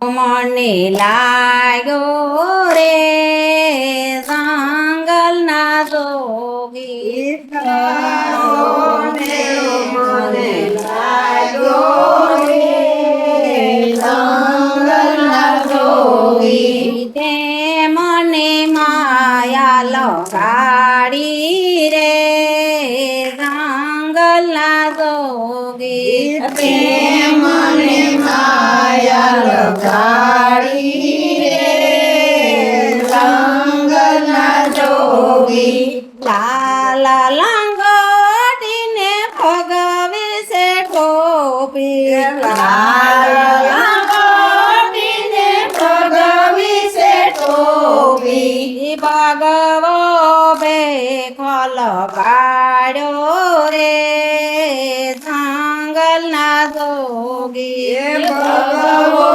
મને લાગ્યો રે જંગલના જોગી મને લાગ્યો રે જંગલના જોગી તે મને માયા લગાડી રે જંગલના જોગી તે મને માયા લગાડી રે જંગલના જોગી લાલ લંગોટીને ભગવી છે ટોપી લાલ લંગોટીને ભગવી છે ટોપી ભગવો બેખલ ગાડ્યો રે જંગલના જોગી ભગવો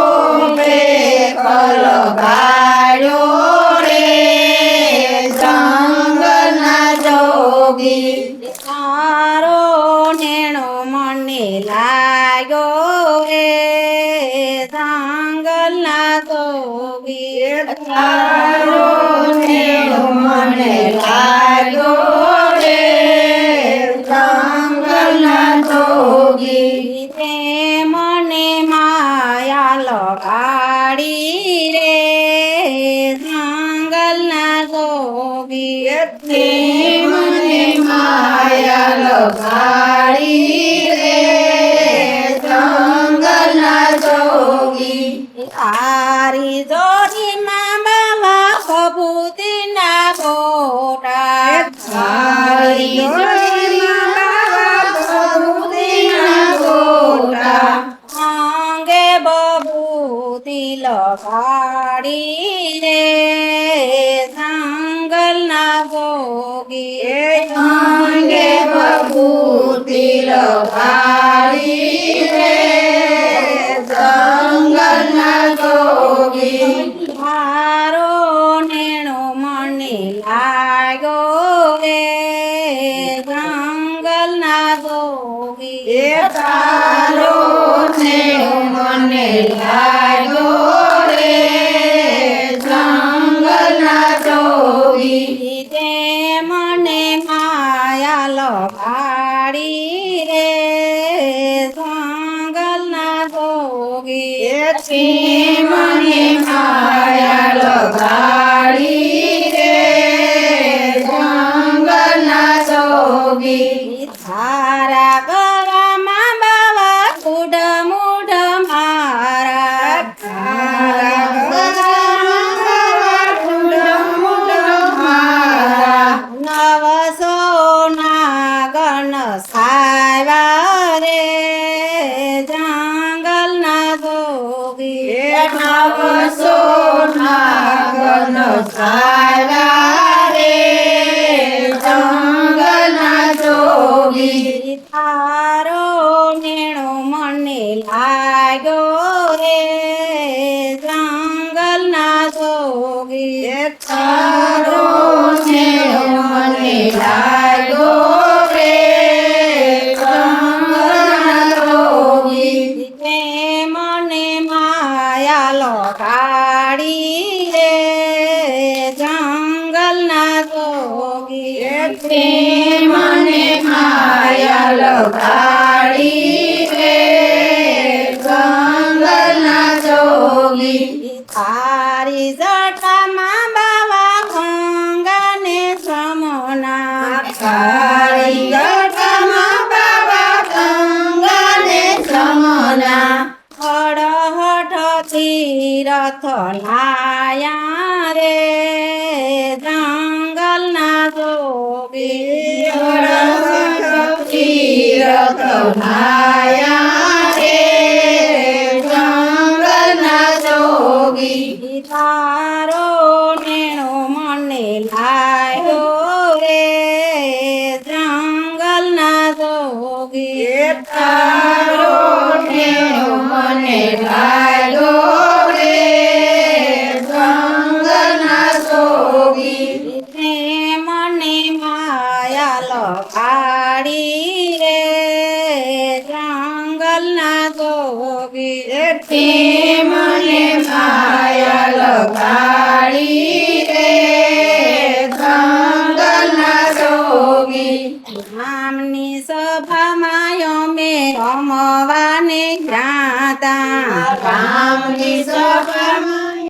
બેખલ ગાડ્યો રે જંગલના જોગી તારો નેણો મને લાગ્યો રે જંગલના જોગી તારો નેણો મને લાગ્યો રે જંગલના જોગી તે મને માયા લગાડી રે જંગલના જોગી તે મને માયા લગાડી રે જંગલના જોગી તારી જોડીમાં બાવા ભભૂતિના ગોટા તારી જોડીમાં બાવા ભભૂતિના ગોટા અંગે બબૂતિ લગાડી રે જંગલના જોગી અંગે બબૂતિ લગાડી રે જંગલના જોગી મારો નેણો મને લાગ્યો રે જંગલના જોગી તારો નેણો મને લાગ્યો રે જંગલના જોગી તે મને માયા લગાડી રે જંગલના જોગી તે મને માયા લગાડી રે જંગલના જોગી તારા ગળામાં બાવા કુડ મૂઢ મારા તારા ગળામાં બાવા કુડ મૂઢ મારા નવસો નાગન સાવ્યા રે જંગલના જોગી નવસો નાગન સાવ્યા રે જંગલના જોગી તારો નેણો મને લાગ્યો રે જંગલના જોગી તારો નેણો મને લાગ્યો રે જંગલના જોગી તે મને માયા લગાડી રે જંગલના જોગી તે મને માયા લગાડી રે જંગલના જોગી તારી જટામાં બાવા ગંગાને સમના તારી જટામાં બાબા ગંગાને સમના હડહઠ તીરથ લાયા રે જંગલના જોગી તીરથ નાયા રે જંગલના જોગી તારો નેણો મને લાગ્યો રે જંગલના જોગી તારો નેણો મને લાગ્યો રે જંગલના જોગી તે મને માયા લગાડી રે જંગલના જોગી તે મને રામની સભામાં અમે રમવાને જ્ઞાતા રામની સભા